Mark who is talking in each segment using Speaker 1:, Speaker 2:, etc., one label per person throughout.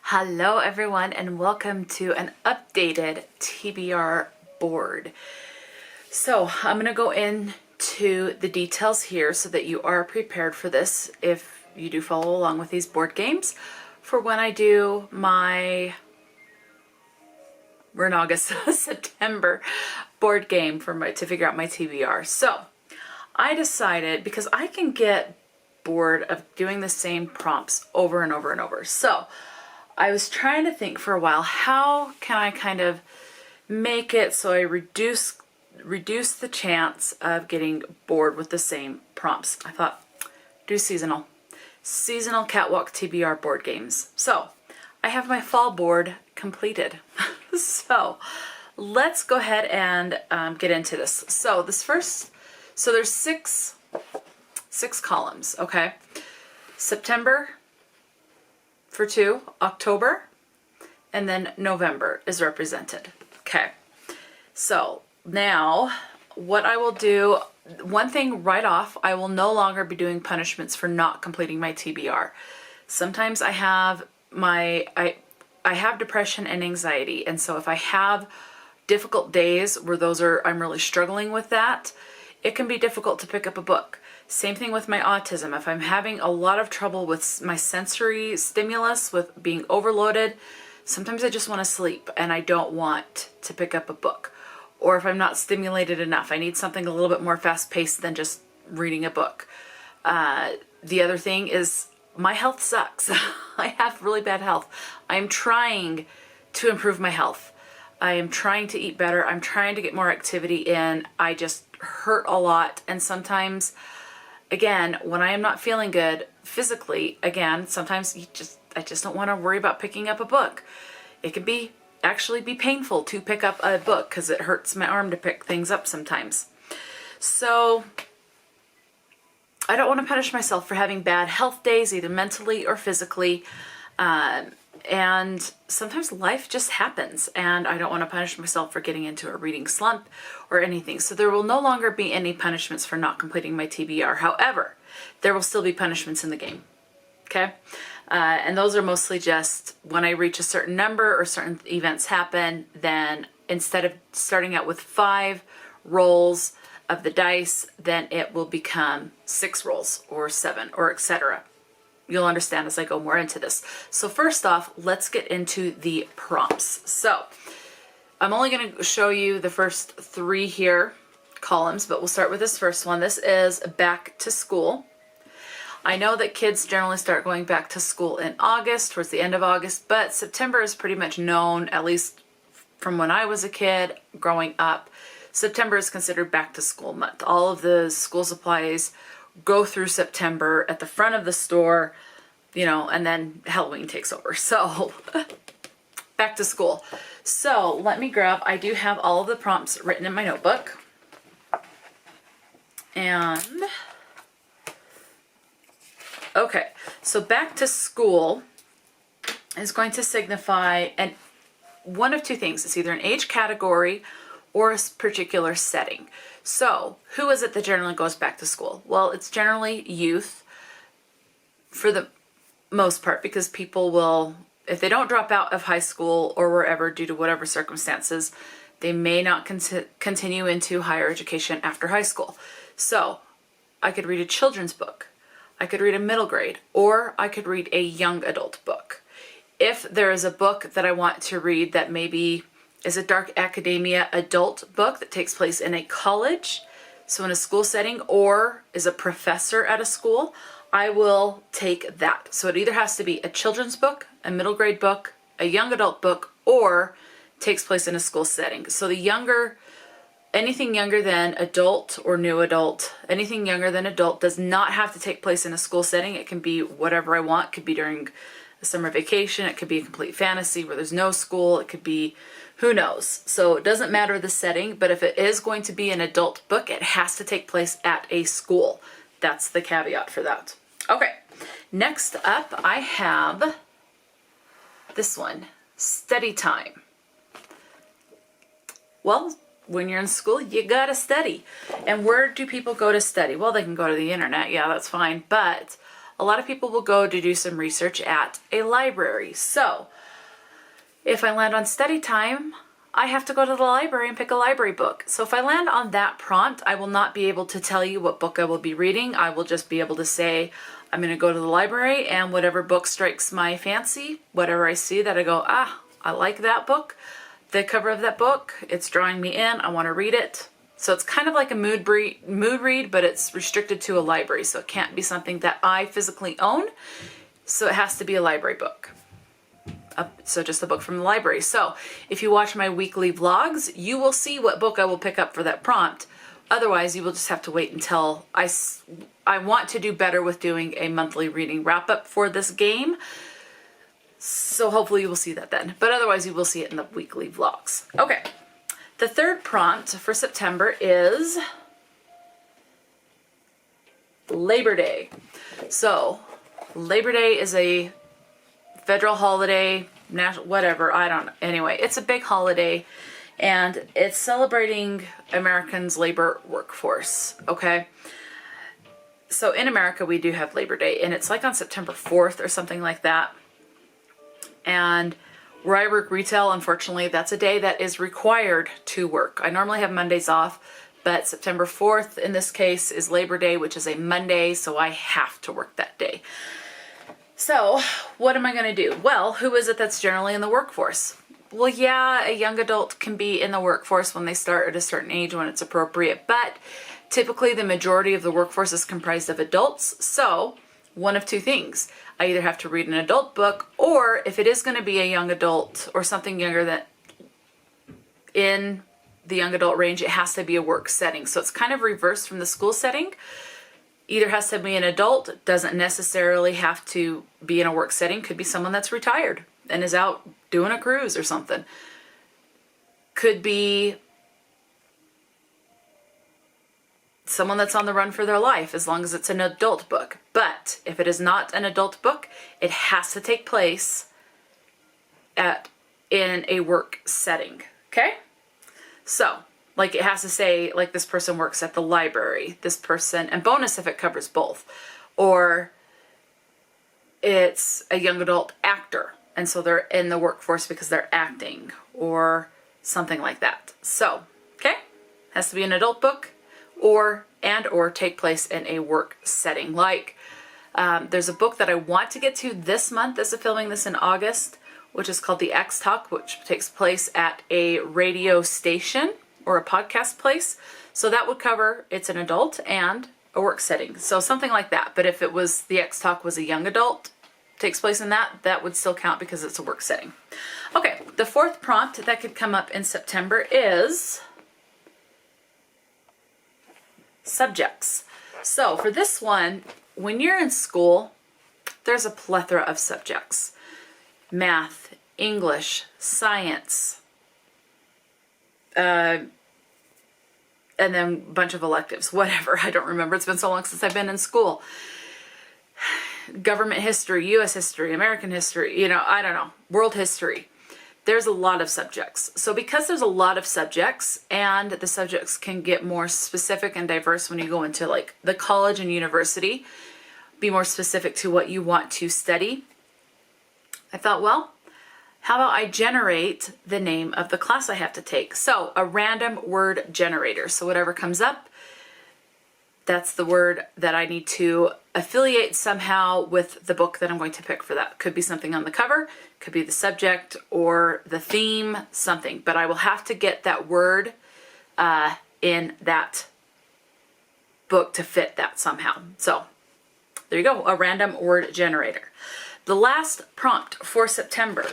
Speaker 1: Hello everyone and welcome to an updated TBR board. So I'm going to go into the details here so that you are prepared for this if you do follow along with these board games for when I do my, we're in August, September board game to figure out my TBR. So I decided, because I can get bored of doing the same prompts over and over and over. So I was trying to think for a while, how can I kind of make it so I reduce the chance of getting bored with the same prompts. I thought, do seasonal Cat-Walk TBR board games. So I have my fall board completed. So let's go ahead and get into this. So there's six columns, okay? September for 2, October, and then November is represented. Okay, so now what I will do, one thing right off, I will no longer be doing punishments for not completing my TBR. Sometimes I have I have depression and anxiety, and so if I have difficult days where I'm really struggling with that, it can be difficult to pick up a book. Same thing with my autism. If I'm having a lot of trouble with my sensory stimulus, with being overloaded, sometimes I just want to sleep and I don't want to pick up a book. Or if I'm not stimulated enough, I need something a little bit more fast-paced than just reading a book. The other thing is my health sucks. I have really bad health. I'm trying to improve my health. I am trying to eat better. I'm trying to get more activity in. I just hurt a lot, and sometimes, again, when I am not feeling good physically, again, sometimes I just don't want to worry about picking up a book. It can actually be painful to pick up a book because it hurts my arm to pick things up sometimes. So I don't want to punish myself for having bad health days, either mentally or physically. And sometimes life just happens, and I don't want to punish myself for getting into a reading slump or anything. So there will no longer be any punishments for not completing my TBR. However, there will still be punishments in the game. Okay? And those are mostly just when I reach a certain number or certain events happen, then instead of starting out with 5 rolls of the dice, then it will become 6 rolls or 7 or etc. You'll understand as I go more into this. So first off, let's get into the prompts. So I'm only going to show you the first 3 here columns, but we'll start with this first one. This is back to school. I know that kids generally start going back to school in August, towards the end of August, but September is pretty much known, at least from when I was a kid growing up. September is considered back to school month. All of the school supplies go through September at the front of the store, and then Halloween takes over. So back to school. So let me I do have all of the prompts written in my notebook. And okay, so back to school is going to signify one of 2 things. It's either an age category or a particular setting. So who is it that generally goes back to school? Well, it's generally youth for the most part, because people will, if they don't drop out of high school or wherever due to whatever circumstances, they may not continue into higher education after high school. So I could read a children's book, I could read a middle grade, or I could read a young adult book. If there is a book that I want to read that maybe is a dark academia adult book that takes place in a college, so in a school setting, or is a professor at a school, I will take that. So it either has to be a children's book, a middle grade book, a young adult book, or takes place in a school setting. So anything younger than adult or new adult, anything younger than adult does not have to take place in a school setting. It can be whatever I want. It could be during a summer vacation. It could be a complete fantasy where there's no school. It could be, who knows? So it doesn't matter the setting, but if it is going to be an adult book, it has to take place at a school. That's the caveat for that. Okay, next up I have this one, study time. Well, when you're in school, you gotta study. And where do people go to study? Well, they can go to the internet, yeah, that's fine, but a lot of people will go to do some research at a library. So if I land on study time, I have to go to the library and pick a library book. So if I land on that prompt, I will not be able to tell you what book I will be reading. I will just be able to say, I'm going to go to the library, and whatever book strikes my fancy, whatever I see that I go, I like that book, the cover of that book, it's drawing me in, I want to read it. So it's kind of like a mood read, but it's restricted to a library. So it can't be something that I physically own. So it has to be a library book. So just a book from the library. So if you watch my weekly vlogs, you will see what book I will pick up for that prompt. Otherwise, you will just have to wait until I want to do better with doing a monthly reading wrap up for this game. So hopefully you will see that then. But otherwise, you will see it in the weekly vlogs. Okay. The third prompt for September is Labor Day. So Labor Day is a federal holiday, national, whatever, I don't know. Anyway, it's a big holiday, and it's celebrating Americans' labor workforce, okay? So in America, we do have Labor Day, and it's like on September 4th or something like that. And where I work retail, unfortunately, that's a day that is required to work. I normally have Mondays off, but September 4th in this case is Labor Day, which is a Monday, so I have to work that day. So what am I going to do? Well, who is it that's generally in the workforce? Well, yeah, a young adult can be in the workforce when they start at a certain age when it's appropriate, but typically the majority of the workforce is comprised of adults. So one of two things. I either have to read an adult book, or if it is going to be a young adult or something younger than in the young adult range, it has to be a work setting. So it's kind of reversed from the school setting. Either has to be an adult, doesn't necessarily have to be in a work setting. Could be someone that's retired and is out doing a cruise or something. Could be someone that's on the run for their life, as long as it's an adult book. But if it is not an adult book, it has to take place in a work setting, okay? So, like it has to say, like this person works at the library, this person, and bonus if it covers both. Or it's a young adult actor, and so they're in the workforce because they're acting, or something like that. So, okay? Has to be an adult book, or take place in a work setting. Like, there's a book that I want to get to this month, as of filming this in August, which is called The X Talk, which takes place at a radio station or a podcast place. So that would cover, it's an adult and a work setting. So something like that. But if it was The X Talk was a young adult, takes place in that would still count because it's a work setting. Okay, the fourth prompt that could come up in September is subjects. So for this one, when you're in school, there's a plethora of subjects. Math, English, science, and then a bunch of electives, whatever. I don't remember. It's been so long since I've been in school. Government history, U.S. history, American history, I don't know, world history. There's a lot of subjects. So because there's a lot of subjects, and the subjects can get more specific and diverse when you go into like the college and university, be more specific to what you want to study, I thought, well, how about I generate the name of the class I have to take? So a random word generator. So whatever comes up, that's the word that I need to affiliate somehow with the book that I'm going to pick for that. Could be something on the cover, could be the subject or the theme, something. But I will have to get that word in that book to fit that somehow. So there you go, a random word generator. The last prompt for September.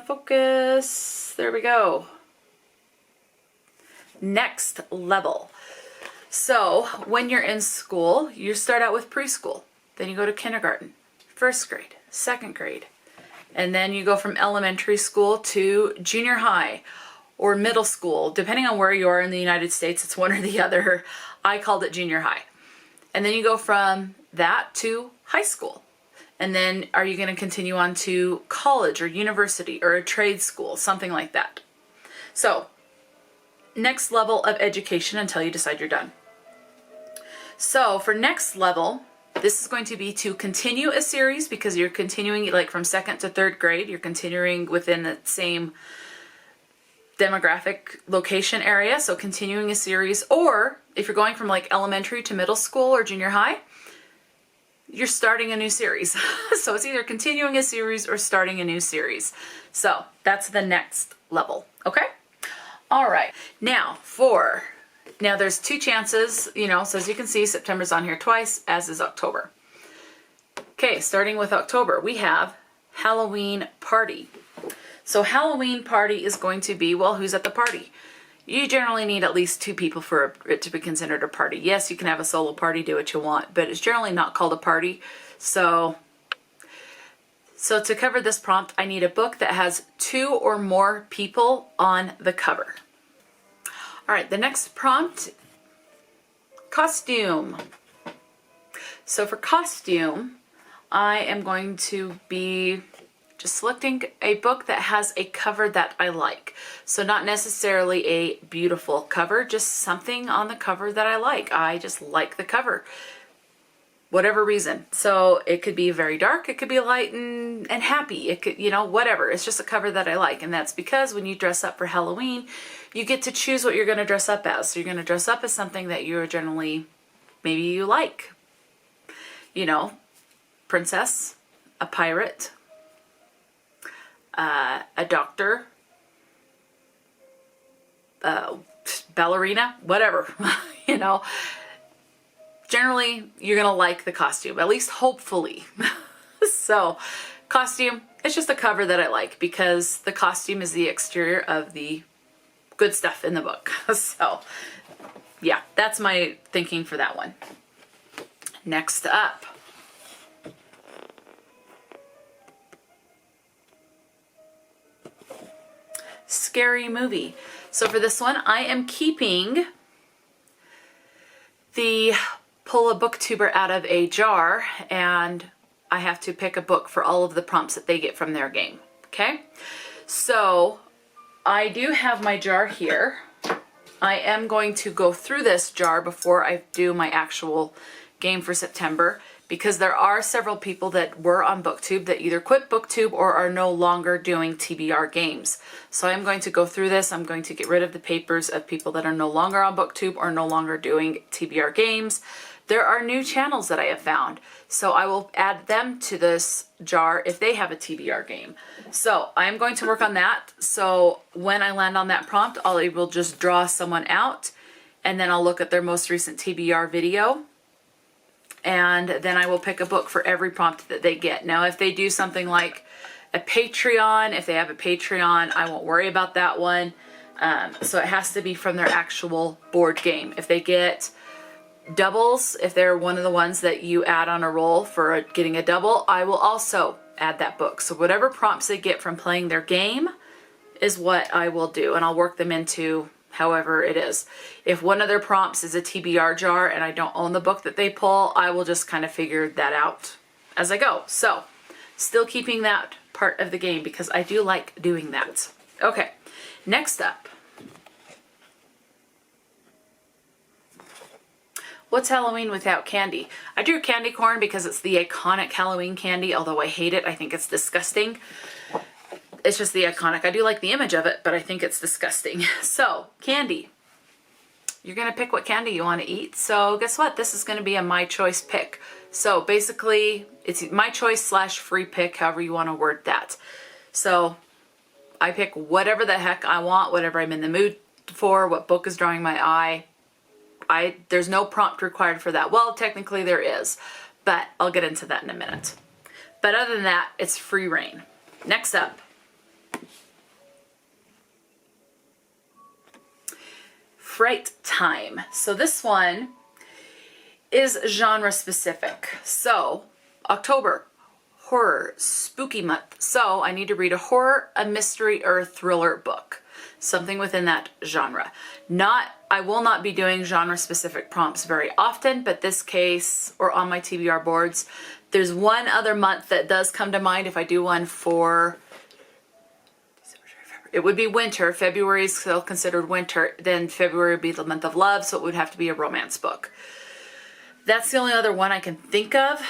Speaker 1: Focus, there we go. Next level. So when you're in school, you start out with preschool, then you go to kindergarten, first grade, second grade, and then you go from elementary school to junior high or middle school, depending on where you are in the United States, it's one or the other. I called it junior high. And then you go from that to high school. And then are you going to continue on to college or university or a trade school, something like that. So next level of education until you decide you're done. So for next level, this is going to be to continue a series, because you're continuing like from 2nd to 3rd grade. You're continuing within the same demographic location area, so continuing a series. Or if you're going from like elementary to middle school or junior high, you're starting a new series. So it's either continuing a series or starting a new series. So that's the next level, okay? All right, now there's 2 chances, so as you can see, September's on here twice, as is October. Okay, starting with October, we have Halloween Party. So Halloween Party is going to be, well, who's at the party? You generally need at least 2 people for it to be considered a party. Yes, you can have a solo party, do what you want, but it's generally not called a party. So to cover this prompt, I need a book that has 2 or more people on the cover. All right, the next prompt, costume. So for costume, I am going to be just selecting a book that has a cover that I like. So not necessarily a beautiful cover, just something on the cover that I like. I just like the cover, whatever reason. So it could be very dark, it could be light and happy, it could, whatever. It's just a cover that I like. And that's because when you dress up for Halloween, you get to choose what you're going to dress up as. So you're going to dress up as something that you're generally, maybe you like. Princess, a pirate, a doctor, ballerina, whatever, Generally, you're going to like the costume, at least hopefully. So, costume, it's just a cover that I like because the costume is the exterior of the good stuff in the book. So, yeah, that's my thinking for that one. Next up. Scary movie. So for this one, I am keeping the pull a booktuber out of a jar, and I have to pick a book for all of the prompts that they get from their game. Okay, so I do have my jar here. I am going to go through this jar before I do my actual game for September, because there are several people that were on BookTube that either quit BookTube or are no longer doing TBR games. So I'm going to go through this. I'm going to get rid of the papers of people that are no longer on BookTube or no longer doing TBR games. There are new channels that I have found, so I will add them to this jar if they have a TBR game. So I'm going to work on that. So when I land on that prompt, I will just draw someone out, and then I'll look at their most recent TBR video, and then I will pick a book for every prompt that they get. Now, if they do something like a Patreon, if they have a Patreon, I won't worry about that one. So it has to be from their actual board game. If they get doubles, if they're one of the ones that you add on a roll for getting a double, I will also add that book. So whatever prompts they get from playing their game is what I will do, and I'll work them into however it is. If one of their prompts is a TBR jar and I don't own the book that they pull, I will just kind of figure that out as I go. So still keeping that part of the game because I do like doing that. Okay, next up. What's Halloween without candy? I drew candy corn because it's the iconic Halloween candy, although I hate it. I think it's disgusting. It's just the iconic. I do like the image of it, but I think it's disgusting. So, candy. You're going to pick what candy you want to eat. So, guess what? This is going to be a my choice pick. So, basically, it's my choice / free pick, however you want to word that. So, I pick whatever the heck I want, whatever I'm in the mood for, what book is drawing my eye. There's no prompt required for that. Well, technically there is, but I'll get into that in a minute. But other than that, it's free reign. Next up. Fright Time. So this one is genre specific. So October, horror, spooky month. So I need to read a horror, a mystery, or a thriller book. Something within that genre. I will not be doing genre specific prompts very often, but this case, or on my TBR boards, there's one other month that does come to mind. If I do one for, it would be winter. February is still considered winter. Then February would be the month of love, so it would have to be a romance book. That's the only other one I can think of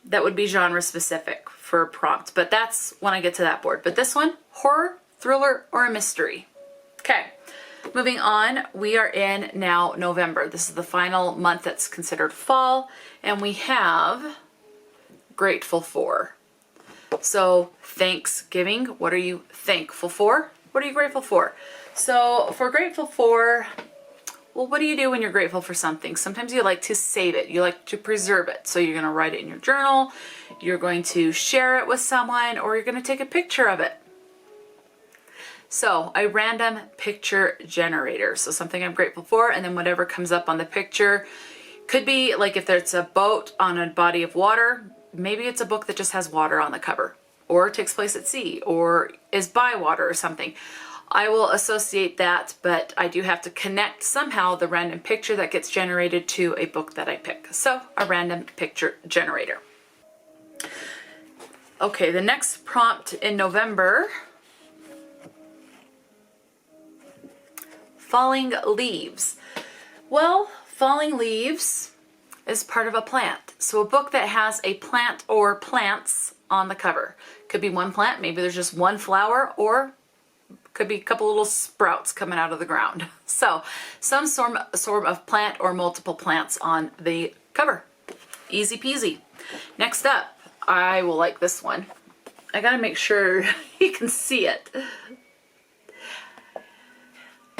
Speaker 1: that would be genre specific for prompt, but that's when I get to that board. But this one, horror, thriller, or a mystery. Okay, moving on, we are in now November. This is the final month that's considered fall, and we have grateful for. So Thanksgiving, what are you thankful for? What are you grateful for? So for grateful for, well, what do you do when you're grateful for something? Sometimes you like to save it. You like to preserve it. So you're going to write it in your journal, you're going to share it with someone, or you're going to take a picture of it. So a random picture generator. So something I'm grateful for, and then whatever comes up on the picture. Could be like if there's a boat on a body of water, maybe it's a book that just has water on the cover, or takes place at sea, or is by water or something. I will associate that, but I do have to connect somehow the random picture that gets generated to a book that I pick. So a random picture generator. Okay, the next prompt in November, falling leaves. Well, falling leaves is part of a plant. So a book that has a plant or plants on the cover. Could be one plant, maybe there's just one flower, or could be a couple little sprouts coming out of the ground. So some sort of plant or multiple plants on the cover. Easy peasy. Next up, I will like this one. I gotta make sure you can see it.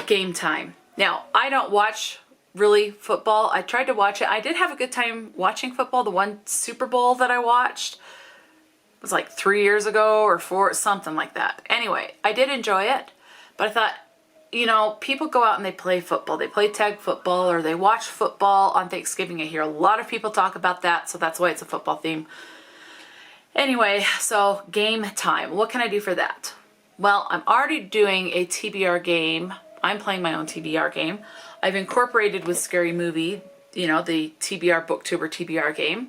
Speaker 1: Game time. Now, I don't watch really football. I tried to watch it. I did have a good time watching football. The one Super Bowl that I watched was like 3 years ago or 4, something like that. Anyway, I did enjoy it, but I thought, you know, people go out and they play football. They play tag football or they watch football on Thanksgiving. I hear a lot of people talk about that, so that's why it's a football theme. Anyway, so game time. What can I do for that? Well, I'm already doing a TBR game. I'm playing my own TBR game. I've incorporated with Scary Movie, you know, the TBR Booktuber TBR game.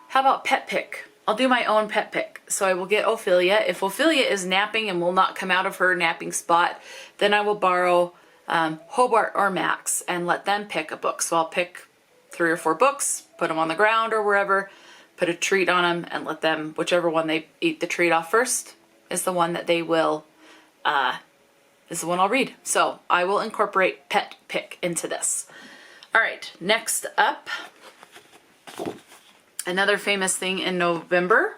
Speaker 1: How about pet pick? I'll do my own pet pick. So I will get Ophelia. If Ophelia is napping and will not come out of her napping spot, then I will borrow Hobart or Max and let them pick a book. So I'll pick 3 or 4 books, put them on the ground or wherever, put a treat on them, and let them, whichever one they eat the treat off first, is the one that they will, is the one I'll read. So I will incorporate pet pick into this. All right, next up, another famous thing in November,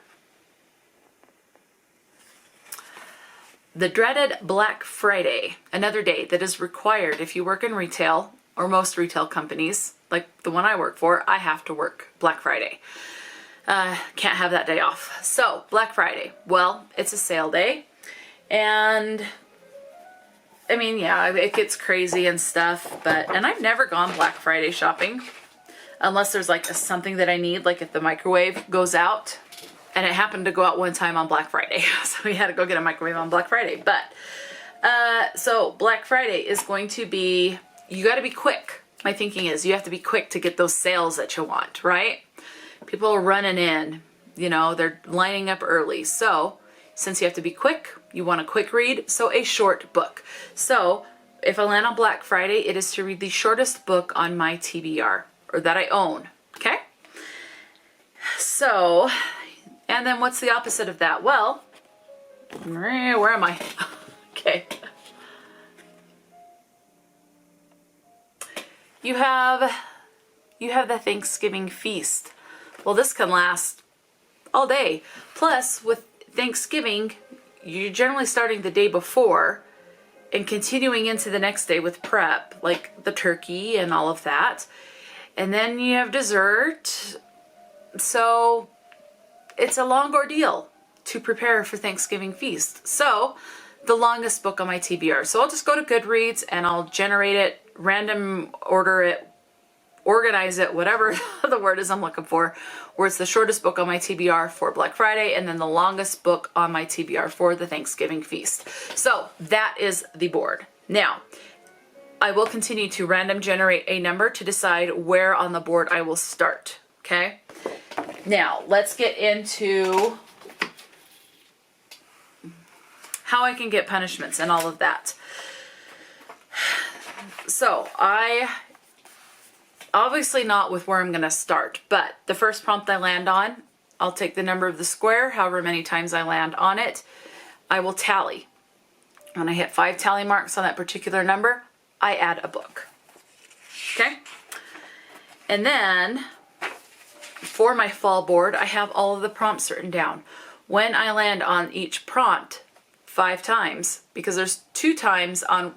Speaker 1: the dreaded Black Friday, another day that is required if you work in retail, or most retail companies, like the one I work for. I have to work Black Friday. Can't have that day off. So Black Friday, well, it's a sale day, and I mean, yeah, it gets crazy and stuff, and I've never gone Black Friday shopping unless there's like something that I need, like if the microwave goes out, and it happened to go out one time on Black Friday. So we had to go get a microwave on Black Friday. But, so Black Friday is going to be, you got to be quick. My thinking is you have to be quick to get those sales that you want, right? People are running in, you know, they're lining up early. So since you have to be quick, you want a quick read, so a short book. So if I land on Black Friday, it is to read the shortest book on my TBR, or that I own, okay? So, and then what's the opposite of that? Well, where am I? Okay. You have the Thanksgiving feast. Well, this can last all day. Plus, with Thanksgiving, you're generally starting the day before and continuing into the next day with prep, like the turkey and all of that. And then you have dessert. So it's a long ordeal to prepare for Thanksgiving feast. So the longest book on my TBR. So I'll just go to Goodreads and I'll generate it, random order it, organize it, whatever the word is I'm looking for, where it's the shortest book on my TBR for Black Friday and then the longest book on my TBR for the Thanksgiving feast. So that is the board. Now, I will continue to random generate a number to decide where on the board I will start, okay? Now, let's get into how I can get punishments and all of that. So, I Obviously not with where I'm going to start, but the first prompt I land on, I'll take the number of the square, however many times I land on it. I will tally. When I hit 5 tally marks on that particular number, I add a book. Okay? And then for my fall board, I have all of the prompts written down. When I land on each prompt 5 times, because there's 2 times on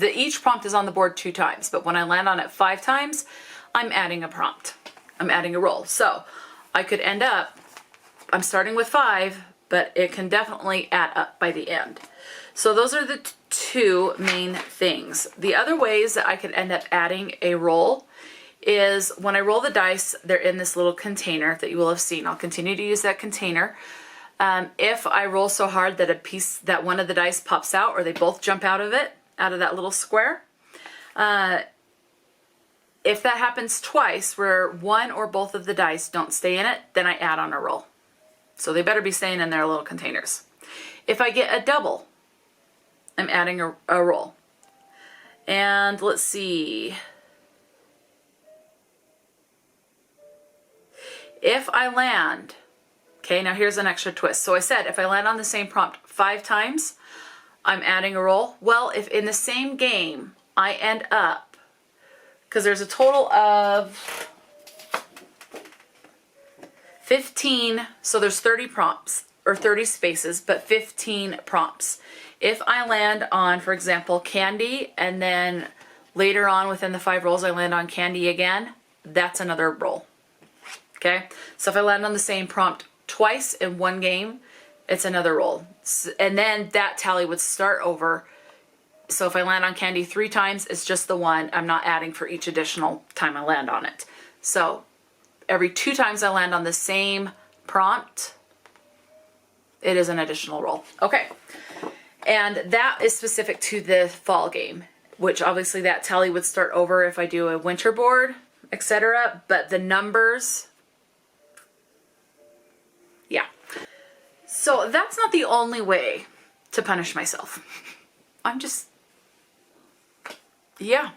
Speaker 1: each prompt is on the board 2 times, but when I land on it 5 times, I'm adding a prompt. I'm adding a roll. So I could end up, I'm starting with 5, but it can definitely add up by the end. So those are the 2 main things. The other ways that I could end up adding a roll is when I roll the dice, they're in this little container that you will have seen. I'll continue to use that container. If I roll so hard that one of the dice pops out, or they both jump out of that little square, if that happens twice where one or both of the dice don't stay in it, then I add on a roll. So they better be staying in their little containers. If I get a double, I'm adding a roll. And let's see. If I land, okay, now here's an extra twist. So I said if I land on the same prompt 5 times, I'm adding a roll. Well, if in the same game I end up, because there's a total of 15, so there's 30 prompts, or 30 spaces, but 15 prompts. If I land on, for example, candy, and then later on within the 5 rolls I land on candy again, that's another roll. Okay? So if I land on the same prompt twice in one game, it's another roll. And then that tally would start over. So if I land on candy 3 times, it's just the one. I'm not adding for each additional time I land on it. So every 2 times I land on the same prompt, it is an additional roll. Okay. And that is specific to the fall game, which obviously that tally would start over if I do a winter board, etc. But the numbers, yeah. So that's not the only way to punish myself. I'm just, yeah.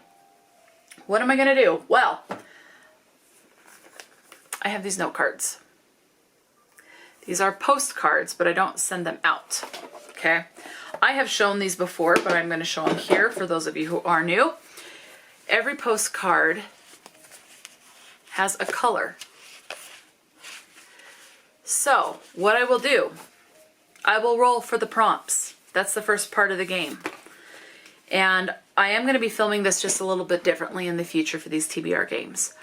Speaker 1: What am I going to do? Well, I have these note cards. These are postcards, but I don't send them out. Okay. I have shown these before, but I'm going to show them here for those of you who are new. Every postcard has a color. So what I will do, I will roll for the prompts. That's the first part of the game. And I am going to be filming this just a little bit differently in the future for these TBR games.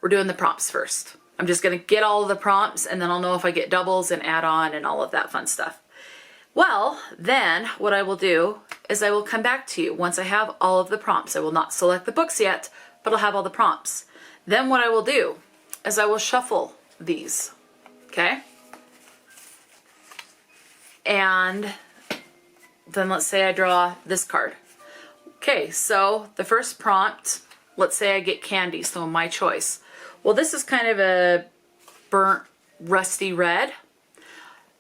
Speaker 1: We're doing the prompts first. I'm just going to get all of the prompts, and then I'll know if I get doubles and add on and all of that fun stuff. Well, then what I will do is I will come back to you once I have all of the prompts. I will not select the books yet, but I'll have all the prompts. Then what I will do is I will shuffle these, okay? And then let's say I draw this card. Okay, so the first prompt, let's say I get candy, so my choice. Well, this is kind of a burnt, rusty red.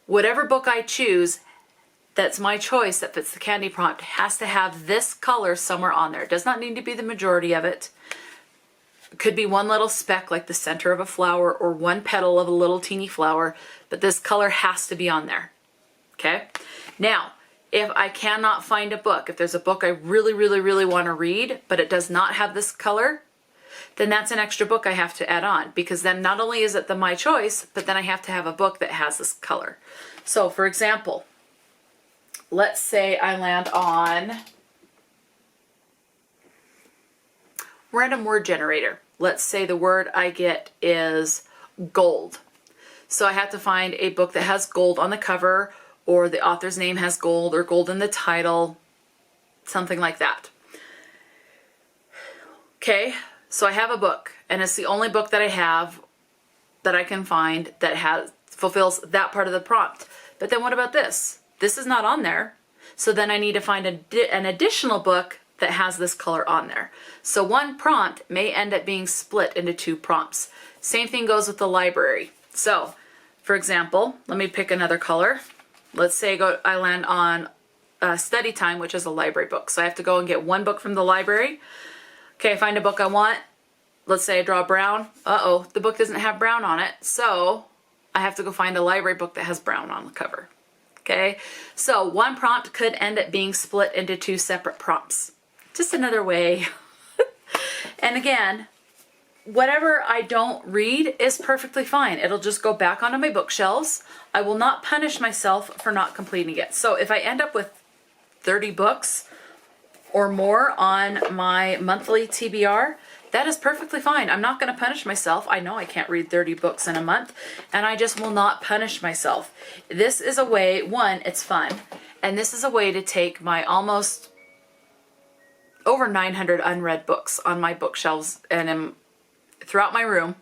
Speaker 1: Whatever book I choose, that's my choice that fits the candy prompt, has to have this color somewhere on there. It does not need to be the majority of it. It could be one little speck like the center of a flower or one petal of a little teeny flower, but this color has to be on there. Okay? Now, if I cannot find a book, if there's a book I really, really, really want to read, but it does not have this color, then that's an extra book I have to add on, because then not only is it my choice, but then I have to have a book that has this color. So for example, let's say I land on random word generator. Let's say the word I get is gold. So I have to find a book that has gold on the cover, or the author's name has gold, or gold in the title, something like that. Okay, so I have a book, and it's the only book that I have that I can find that fulfills that part of the prompt. But then what about this? This is not on there. So then I need to find an additional book that has this color on there. So one prompt may end up being split into 2 prompts. Same thing goes with the library. So, for example, let me pick another color. Let's say I land on study time, which is a library book. So I have to go and get one book from the library. Okay, I find a book I want. Let's say I draw brown. Uh-oh, the book doesn't have brown on it. So I have to go find a library book that has brown on the cover. Okay, so one prompt could end up being split into 2 separate prompts. Just another way. And again, whatever I don't read is perfectly fine. It'll just go back onto my bookshelves. I will not punish myself for not completing it. So if I end up with 30 books or more on my monthly TBR, that is perfectly fine. I'm not going to punish myself. I know I can't read 30 books in a month, and I just will not punish myself. This is a way, one, it's fun, and this is a way to take my almost over 900 unread books on my bookshelves and throughout my room,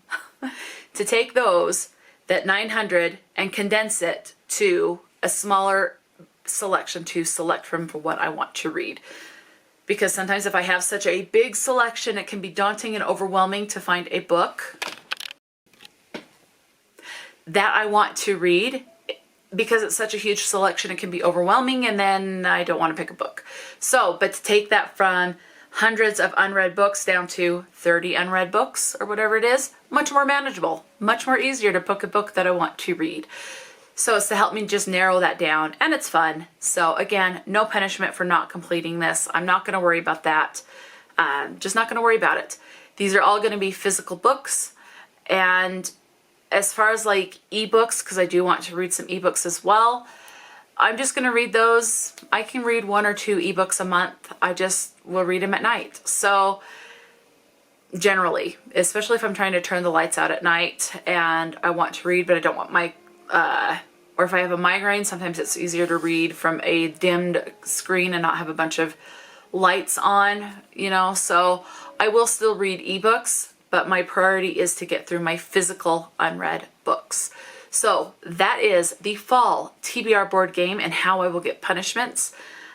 Speaker 1: to take those, that 900, and condense it to a smaller selection to select from for what I want to read. Because sometimes if I have such a big selection, it can be daunting and overwhelming to find a book that I want to read. Because it's such a huge selection, it can be overwhelming, and then I don't want to pick a book. So, but to take that from hundreds of unread books down to 30 unread books or whatever it is, much more manageable, much more easier to pick a book that I want to read. So it's to help me just narrow that down, and it's fun. So again, no punishment for not completing this. I'm not going to worry about that. Just not going to worry about it. These are all going to be physical books, and as far as like ebooks, because I do want to read some ebooks as well, I'm just going to read those. I can read 1 or 2 ebooks a month. I just will read them at night. So generally, especially if I'm trying to turn the lights out at night and I want to read, but I don't want my or if I have a migraine, sometimes it's easier to read from a dimmed screen and not have a bunch of lights on, you know. So I will still read ebooks, but my priority is to get through my physical unread books. So that is the fall TBR board game and how I will get punishments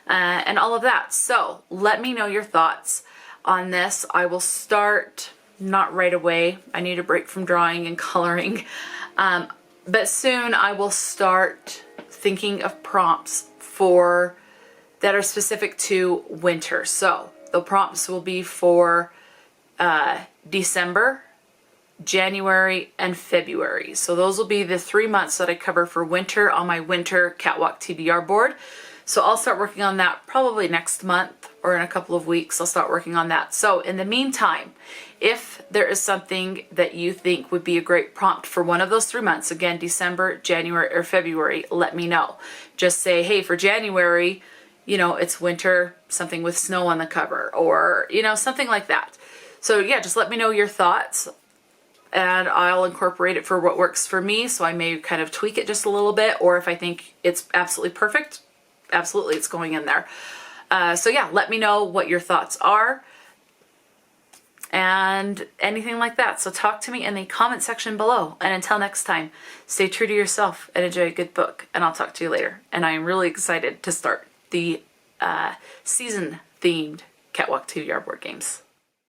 Speaker 1: and all of that. So let me know your thoughts on this. I will start not right away. I need a break from drawing and coloring. But soon I will start thinking of prompts that are specific to winter. So the prompts will be for December, January, and February. So those will be the 3 months that I cover for winter on my winter Cat-Walk TBR board. So I'll start working on that probably next month or in a couple of weeks. I'll start working on that. So in the meantime, if there is something that you think would be a great prompt for one of those 3 months, again, December, January, or February, let me know. Just say, hey, for January, you know, it's winter, something with snow on the cover, or, you know, something like that. So yeah, just let me know your thoughts, and I'll incorporate it for what works for me. So I may kind of tweak it just a little bit, or if I think it's absolutely perfect, absolutely it's going in there. So yeah, let me know what your thoughts are and anything like that. So talk to me in the comment section below. And until next time, stay true to yourself and enjoy a good book. And I'll talk to you later. And I am really excited to start the season-themed Cat-Walk TBR board games.